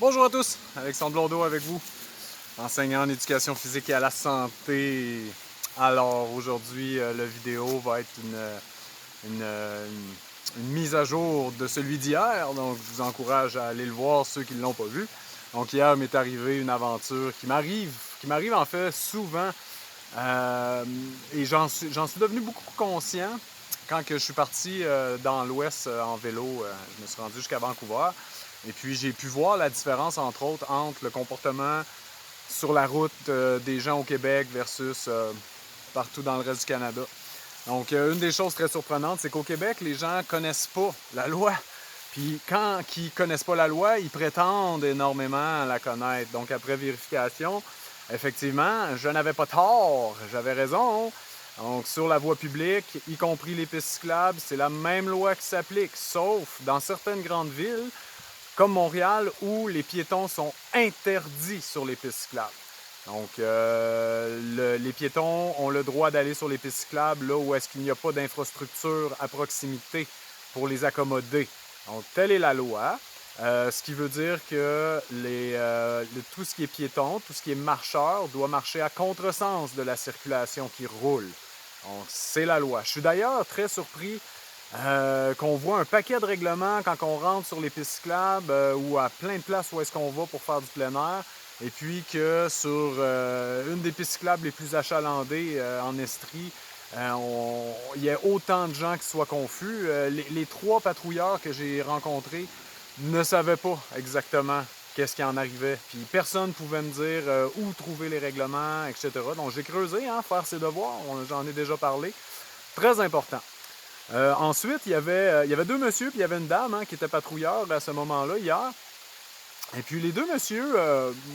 Bonjour à tous, Alexandre Blondeau avec vous, enseignant en éducation physique et à la santé. Alors aujourd'hui, la vidéo va être une, une mise à jour de celui d'hier, donc je vous encourage à aller le voir ceux qui ne l'ont pas vu. Donc hier m'est arrivé une aventure qui m'arrive en fait souvent et j'en suis devenu beaucoup conscient quand que je suis parti dans l'Ouest en vélo. Je me suis rendu jusqu'à Vancouver. Et puis j'ai pu voir la différence, entre autres, entre le comportement sur la route des gens au Québec versus partout dans le reste du Canada. Donc, une des choses très surprenantes, c'est qu'au Québec, les gens connaissent pas la loi. Puis quand ils connaissent pas la loi, ils prétendent énormément la connaître. Donc, après vérification, effectivement, je n'avais pas tort, j'avais raison. Donc, sur la voie publique, y compris les pistes cyclables, c'est la même loi qui s'applique, sauf dans certaines grandes villes, comme Montréal, où les piétons sont interdits sur les pistes cyclables. Donc, les piétons ont le droit d'aller sur les pistes cyclables là où est-ce qu'il n'y a pas d'infrastructure à proximité pour les accommoder. Donc, telle est la loi. Ce qui veut dire que tout ce qui est piéton, tout ce qui est marcheur, doit marcher à contresens de la circulation qui roule. Donc, c'est la loi. Je suis d'ailleurs très surpris qu'on voit un paquet de règlements quand on rentre sur les pistes cyclables ou à plein de places où est-ce qu'on va pour faire du plein air. Et puis que sur une des pistes cyclables les plus achalandées en Estrie, il y a autant de gens qui soient confus. Les trois patrouilleurs que j'ai rencontrés ne savaient pas exactement qu'est-ce qui en arrivait. Puis personne ne pouvait me dire où trouver les règlements, etc. Donc j'ai creusé, faire ses devoirs, j'en ai déjà parlé. Très important. Ensuite, il y avait deux messieurs puis il y avait une dame qui était patrouilleur à ce moment-là, hier. Et puis les deux messieurs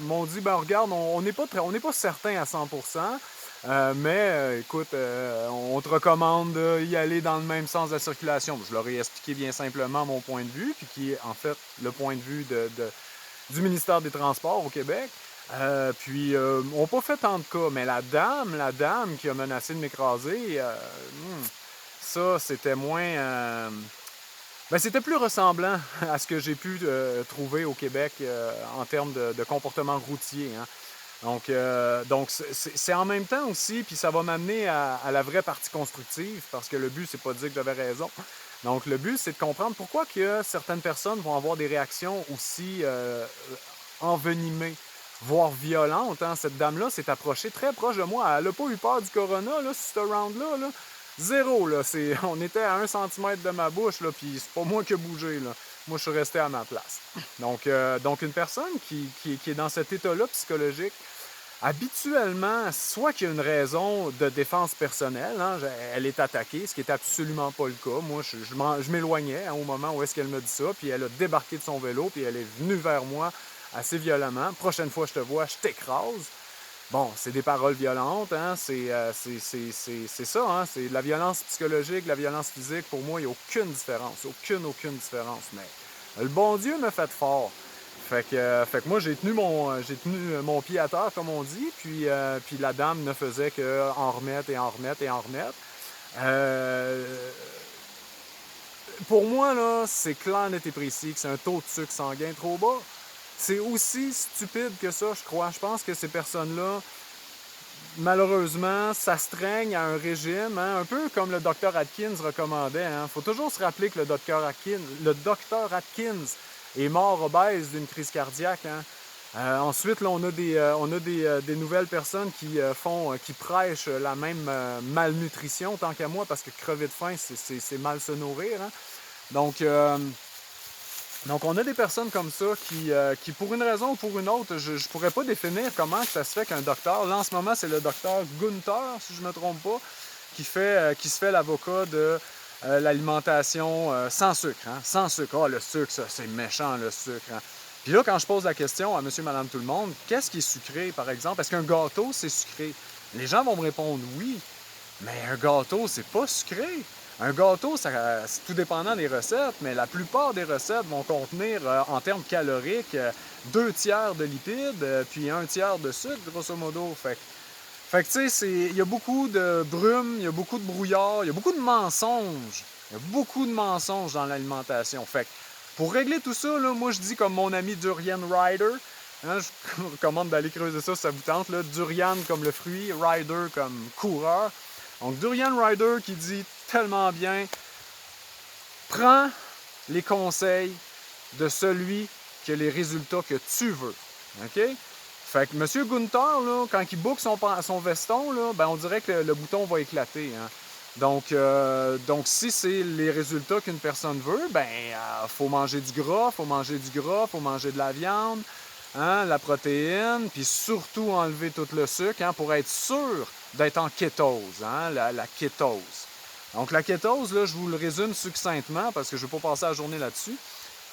m'ont dit, ben regarde, on n'est pas certain à 100%, mais écoute, on te recommande d'y aller dans le même sens de la circulation. Je leur ai expliqué bien simplement mon point de vue, puis qui est en fait le point de vue du ministère des Transports au Québec. Puis, on n'a pas fait tant de cas, mais la dame qui a menacé de m'écraser, ça, c'était moins... c'était plus ressemblant à ce que j'ai pu trouver au Québec en termes de comportement routier. Hein. Donc c'est en même temps aussi, puis ça va m'amener à la vraie partie constructive, parce que le but, c'est pas de dire que j'avais raison. Donc, le but, c'est de comprendre pourquoi que certaines personnes vont avoir des réactions aussi envenimées, voire violentes. Hein. Cette dame-là s'est approchée très proche de moi. Elle n'a pas eu peur du corona, là, sur ce round-là. Là. Zéro, là. On était à 1 cm de ma bouche, là, puis c'est pas moi qui ai bougé, là. Moi, je suis resté à ma place. Donc une personne qui est dans cet état-là psychologique, habituellement, soit qu'il y a une raison de défense personnelle, hein, elle est attaquée, ce qui n'est absolument pas le cas. Moi, je m'éloignais au moment où est-ce qu'elle me dit ça, puis elle a débarqué de son vélo, puis elle est venue vers moi assez violemment. Prochaine fois que je te vois, je t'écrase. Bon, c'est des paroles violentes, hein, c'est ça, hein, c'est de la violence psychologique, de la violence physique. Pour moi, il n'y a aucune différence, aucune différence. Mais le bon Dieu me fait fort. Fait que moi, j'ai tenu mon pied à terre, comme on dit, puis la dame ne faisait qu'en remettre et en remettre et en remettre. Pour moi, là, c'est clair, net et précis que c'est un taux de sucre sanguin trop bas. C'est aussi stupide que ça, je crois. Je pense que ces personnes-là, malheureusement, s'astreignent à un régime, hein, un peu comme le Dr Atkins recommandait. Il faut toujours se rappeler que le Dr Atkins est mort obèse d'une crise cardiaque. Hein. Ensuite, là, on a des nouvelles personnes qui prêchent la même malnutrition, tant qu'à moi, parce que crever de faim, c'est mal se nourrir. Hein. Donc, on a des personnes comme ça qui, pour une raison ou pour une autre, je ne pourrais pas définir comment ça se fait qu'un docteur, là en ce moment c'est le docteur Gunther, si je ne me trompe pas, qui se fait l'avocat de l'alimentation sans sucre. Hein, sans sucre. Ah, le sucre, ça, c'est méchant, le sucre. Hein. Puis là, quand je pose la question à monsieur, madame, tout le monde, qu'est-ce qui est sucré, par exemple? Est-ce qu'un gâteau, c'est sucré? Les gens vont me répondre oui, mais un gâteau, c'est pas sucré. Un gâteau, c'est tout dépendant des recettes, mais la plupart des recettes vont contenir, en termes caloriques, 2 tiers de lipides, puis 1 tiers de sucre, grosso modo. Fait que tu sais, il y a beaucoup de brume, il y a beaucoup de brouillard, il y a beaucoup de mensonges. Il y a beaucoup de mensonges dans l'alimentation. Fait que Pour régler tout ça, là, moi je dis comme mon ami Durian Rider, hein, je vous recommande d'aller creuser ça si ça vous tente, là, Durian comme le fruit, Rider comme coureur. Donc Durian Rider qui dit tellement bien, prends les conseils de celui qui a les résultats que tu veux. OK? Fait que M. Gunther, là, quand il boucle son veston, là, ben, on dirait que le bouton va éclater. Hein? Donc, si c'est les résultats qu'une personne veut, ben, faut manger du gras, faut manger de la viande, hein, la protéine, puis surtout enlever tout le sucre, hein, pour être sûr d'être en kétose, hein, la kétose. Donc, la kétose, là, je vous le résume succinctement parce que je ne vais pas passer la journée là-dessus.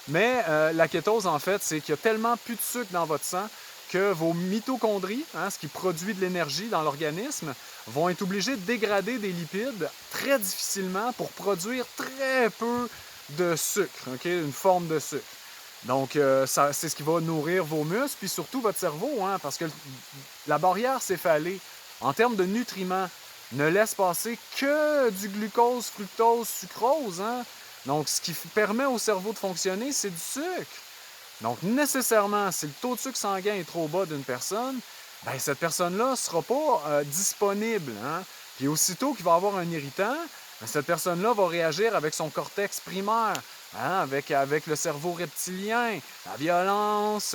Mais la kétose, en fait, c'est qu'il y a tellement plus de sucre dans votre sang que vos mitochondries, hein, ce qui produit de l'énergie dans l'organisme, vont être obligés de dégrader des lipides très difficilement pour produire très peu de sucre, okay? Une forme de sucre. Donc, c'est ce qui va nourrir vos muscles, puis surtout votre cerveau, hein, parce que la barrière céphalée, en termes de nutriments, ne laisse passer que du glucose, fructose, sucrose. Hein? Donc, ce qui permet au cerveau de fonctionner, c'est du sucre. Donc, nécessairement, si le taux de sucre sanguin est trop bas d'une personne, ben, cette personne-là ne sera pas disponible. Hein? Puis aussitôt qu'il va avoir un irritant, ben, cette personne-là va réagir avec son cortex primaire, hein? avec le cerveau reptilien, la violence,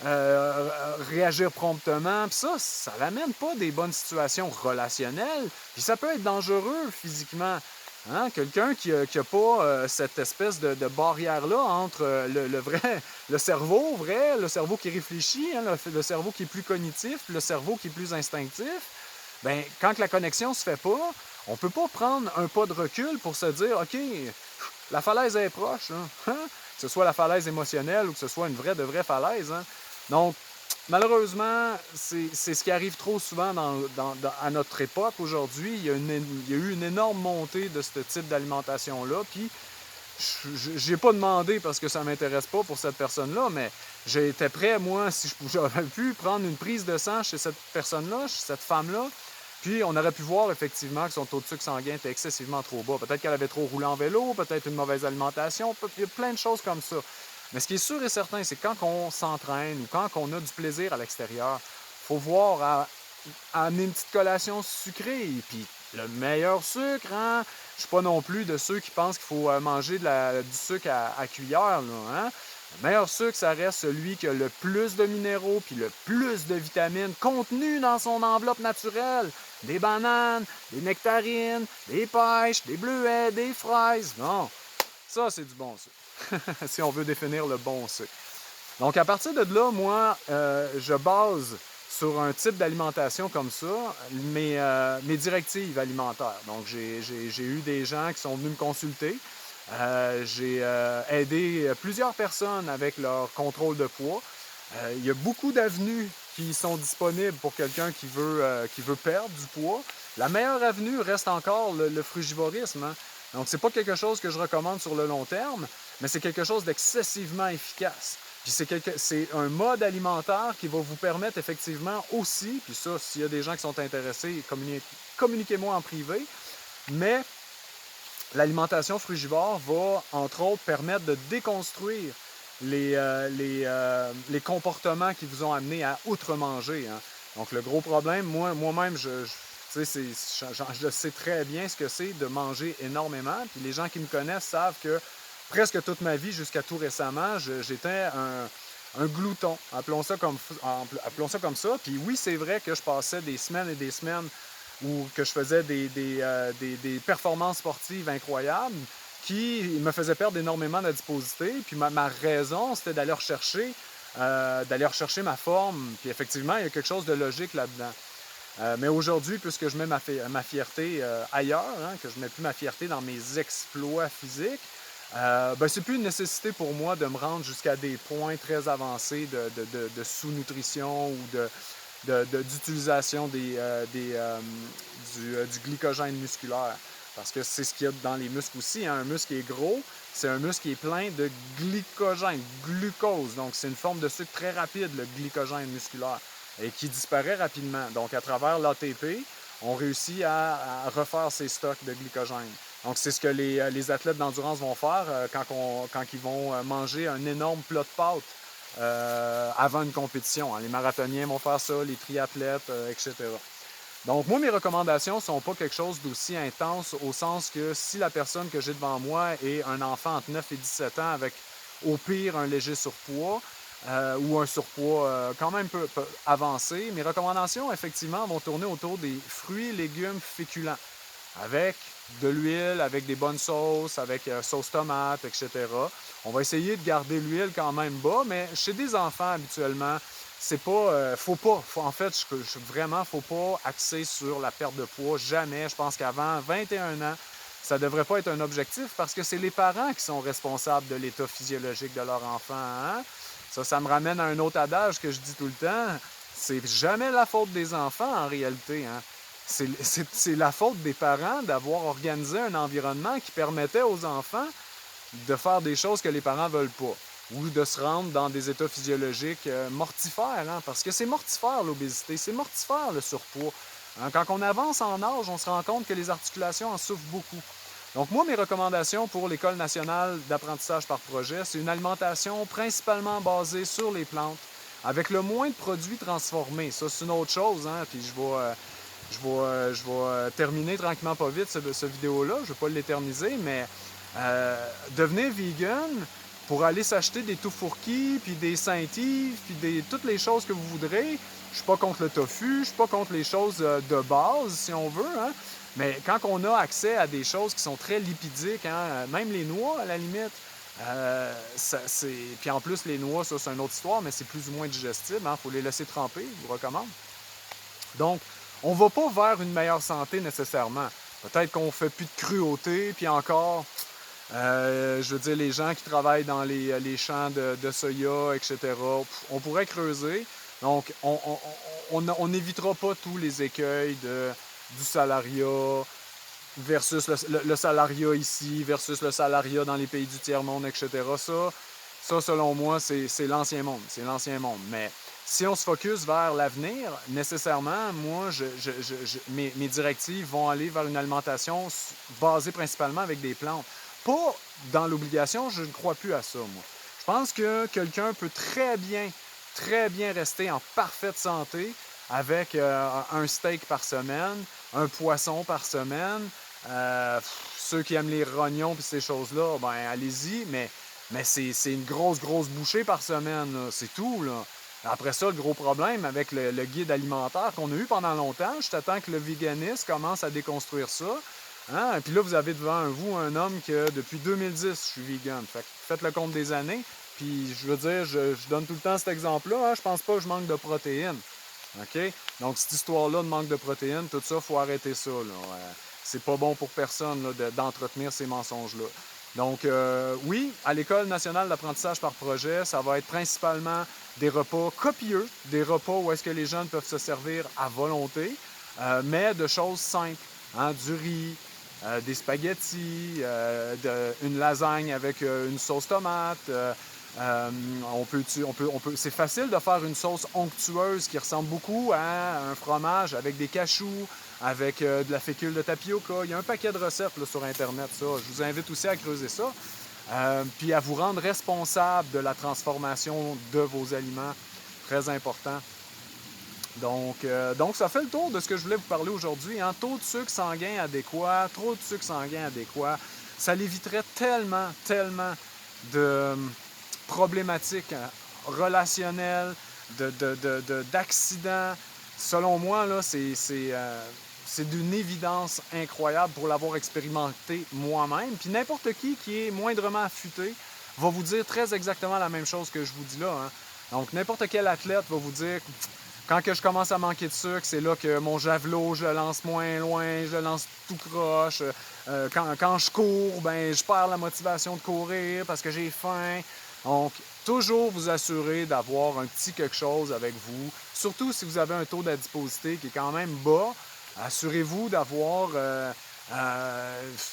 réagir promptement. Puis ça l'amène pas des bonnes situations relationnelles. Puis ça peut être dangereux physiquement. Hein? Quelqu'un qui n'a pas cette espèce de barrière-là entre le cerveau qui réfléchit, hein, le cerveau qui est plus cognitif, le cerveau qui est plus instinctif, bien, quand la connexion ne se fait pas, on ne peut pas prendre un pas de recul pour se dire, OK, la falaise est proche, hein? Que ce soit la falaise émotionnelle ou que ce soit une vraie de vraie falaise. Hein? Donc, malheureusement, c'est ce qui arrive trop souvent à notre époque aujourd'hui. Il y a eu une énorme montée de ce type d'alimentation-là. Puis, je n'ai pas demandé parce que ça ne m'intéresse pas pour cette personne-là, mais j'étais prêt, moi, si j'avais pu prendre une prise de sang chez cette personne-là, chez cette femme-là. Puis, on aurait pu voir effectivement que son taux de sucre sanguin était excessivement trop bas. Peut-être qu'elle avait trop roulé en vélo, peut-être une mauvaise alimentation, il y a plein de choses comme ça. Mais ce qui est sûr et certain, c'est que quand on s'entraîne ou quand on a du plaisir à l'extérieur, il faut voir à amener une petite collation sucrée. Et puis, le meilleur sucre, hein? Je ne suis pas non plus de ceux qui pensent qu'il faut manger du sucre à cuillère. Là, hein? Le meilleur sucre, ça reste celui qui a le plus de minéraux puis le plus de vitamines contenues dans son enveloppe naturelle. Des bananes, des nectarines, des pêches, des bleuets, des fraises. Non, ça, c'est du bon sucre. Si on veut définir le bon sucre. Donc, à partir de là, moi, je base sur un type d'alimentation comme ça mes directives alimentaires. Donc, j'ai eu des gens qui sont venus me consulter. J'ai aidé plusieurs personnes avec leur contrôle de poids. Il y a beaucoup d'avenues qui sont disponibles pour quelqu'un qui veut perdre du poids. La meilleure avenue reste encore le frugivorisme. Hein? Donc, c'est pas quelque chose que je recommande sur le long terme, mais c'est quelque chose d'excessivement efficace. Puis c'est un mode alimentaire qui va vous permettre effectivement aussi, puis ça, s'il y a des gens qui sont intéressés, communiquez-moi en privé, mais l'alimentation frugivore va, entre autres, permettre de déconstruire les comportements qui vous ont amené à outre-manger. Hein. Donc, le gros problème, moi-même, je sais très bien ce que c'est de manger énormément. Puis les gens qui me connaissent savent que presque toute ma vie, jusqu'à tout récemment, j'étais un glouton. Appelons ça comme ça. Puis oui, c'est vrai que je passais des semaines et des semaines où que je faisais des performances sportives incroyables qui me faisaient perdre énormément d'adiposité. Puis ma raison, c'était d'aller rechercher ma forme. Puis effectivement, il y a quelque chose de logique là-dedans. Mais aujourd'hui, puisque je mets ma fierté ailleurs, hein, que je ne mets plus ma fierté dans mes exploits physiques, c'est plus une nécessité pour moi de me rendre jusqu'à des points très avancés de sous-nutrition ou d'utilisation du glycogène musculaire. Parce que c'est ce qu'il y a dans les muscles aussi. Hein. Un muscle qui est gros, c'est un muscle qui est plein de glycogène, glucose. Donc, c'est une forme de sucre très rapide, le glycogène musculaire, et qui disparaît rapidement. Donc, à travers l'ATP, on réussit à refaire ces stocks de glycogène. Donc, c'est ce que les athlètes d'endurance vont faire quand ils vont manger un énorme plat de pâtes avant une compétition. Les marathoniens vont faire ça, les triathlètes, etc. Donc, moi, mes recommandations ne sont pas quelque chose d'aussi intense au sens que si la personne que j'ai devant moi est un enfant entre 9 et 17 ans avec au pire un léger surpoids ou un surpoids quand même peu avancé, mes recommandations, effectivement, vont tourner autour des fruits, légumes, féculents avec de l'huile, avec des bonnes sauces, avec sauce tomate, etc. On va essayer de garder l'huile quand même bas, mais chez des enfants, habituellement, c'est pas, en fait, vraiment, faut pas axer sur la perte de poids, jamais. Je pense qu'avant 21 ans, ça ne devrait pas être un objectif parce que c'est les parents qui sont responsables de l'état physiologique de leur enfant. Hein? Ça me ramène à un autre adage que je dis tout le temps. C'est jamais la faute des enfants en réalité. Hein? C'est la faute des parents d'avoir organisé un environnement qui permettait aux enfants de faire des choses que les parents ne veulent pas ou de se rendre dans des états physiologiques mortifères. Hein? Parce que c'est mortifère l'obésité, c'est mortifère le surpoids. Hein? Quand on avance en âge, on se rend compte que les articulations en souffrent beaucoup. Donc moi, mes recommandations pour l'École nationale d'apprentissage par projet, c'est une alimentation principalement basée sur les plantes, avec le moins de produits transformés. Ça, c'est une autre chose, hein? Puis je vais terminer tranquillement pas vite ce vidéo-là. Je ne vais pas l'éterniser, mais devenir vegan pour aller s'acheter des touffourkis, puis des Saint-Yves, puis toutes les choses que vous voudrez. Je suis pas contre le tofu, je suis pas contre les choses de base, si on veut, hein? Mais quand on a accès à des choses qui sont très lipidiques, hein, même les noix à la limite, puis en plus les noix, ça c'est une autre histoire, mais c'est plus ou moins digestible, il faut les laisser tremper, je vous recommande. Donc, on ne va pas vers une meilleure santé nécessairement. Peut-être qu'on fait plus de cruauté, puis encore, je veux dire, les gens qui travaillent dans les champs de soya, etc., on pourrait creuser. Donc, on n'évitera pas tous les écueils du salariat versus le salariat ici, versus le salariat dans les pays du tiers-monde, etc. Ça, selon moi, c'est l'ancien monde. C'est l'ancien monde. Mais si on se focus vers l'avenir, nécessairement, moi, mes directives vont aller vers une alimentation basée principalement avec des plantes. Pas dans l'obligation, je ne crois plus à ça, moi. Je pense que quelqu'un peut très bien rester en parfaite santé avec un steak par semaine, un poisson par semaine. Ceux qui aiment les rognons et ces choses-là, ben allez-y, mais c'est une grosse bouchée par semaine, c'est tout, là. Après ça, le gros problème avec le guide alimentaire qu'on a eu pendant longtemps, je t'attends que le véganisme commence à déconstruire ça. Hein? Puis là, vous avez devant vous un homme que depuis 2010, je suis vegan. Fait que faites le compte des années. Puis je veux dire, je donne tout le temps cet exemple-là. Hein? Je pense pas que je manque de protéines. OK? Donc, cette histoire-là de manque de protéines, tout ça, il faut arrêter ça. C'est pas bon pour personne là, d'entretenir ces mensonges-là. Donc, oui, à l'École nationale d'apprentissage par projet, ça va être principalement des repas copieux, des repas où est-ce que les jeunes peuvent se servir à volonté, mais de choses simples. Hein, du riz, des spaghettis, une lasagne avec une sauce tomate. C'est facile de faire une sauce onctueuse qui ressemble beaucoup à un fromage avec des cachous, avec de la fécule de tapioca. Il y a un paquet de recettes là, sur Internet, ça. Je vous invite aussi à creuser ça. Puis à vous rendre responsable de la transformation de vos aliments. Très important. Donc, ça fait le tour de ce que je voulais vous parler aujourd'hui. Hein. Taux de sucre sanguin adéquat, trop de sucre sanguin adéquat, ça l'éviterait tellement de problématiques relationnelles, d'accidents. Selon moi, là, c'est d'une évidence incroyable pour l'avoir expérimenté moi-même. Puis n'importe qui est moindrement affûté va vous dire très exactement la même chose que je vous dis là. Hein. Donc, n'importe quel athlète va vous dire... Quand que je commence à manquer de sucre, c'est là que mon javelot, je le lance moins loin, je le lance tout croche. Quand je cours, ben, je perds la motivation de courir parce que j'ai faim. Donc, toujours vous assurer d'avoir un petit quelque chose avec vous. Surtout si vous avez un taux d'adiposité qui est quand même bas, assurez-vous d'avoir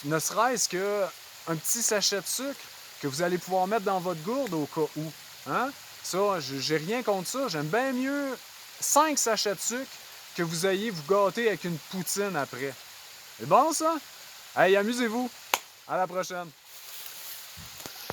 ne serait-ce qu'un petit sachet de sucre que vous allez pouvoir mettre dans votre gourde au cas où. Hein? Ça, j'ai rien contre ça. J'aime bien mieux 5 sachets de sucre que vous ayez vous gâter avec une poutine après. C'est bon, ça? Hey, amusez-vous! À la prochaine!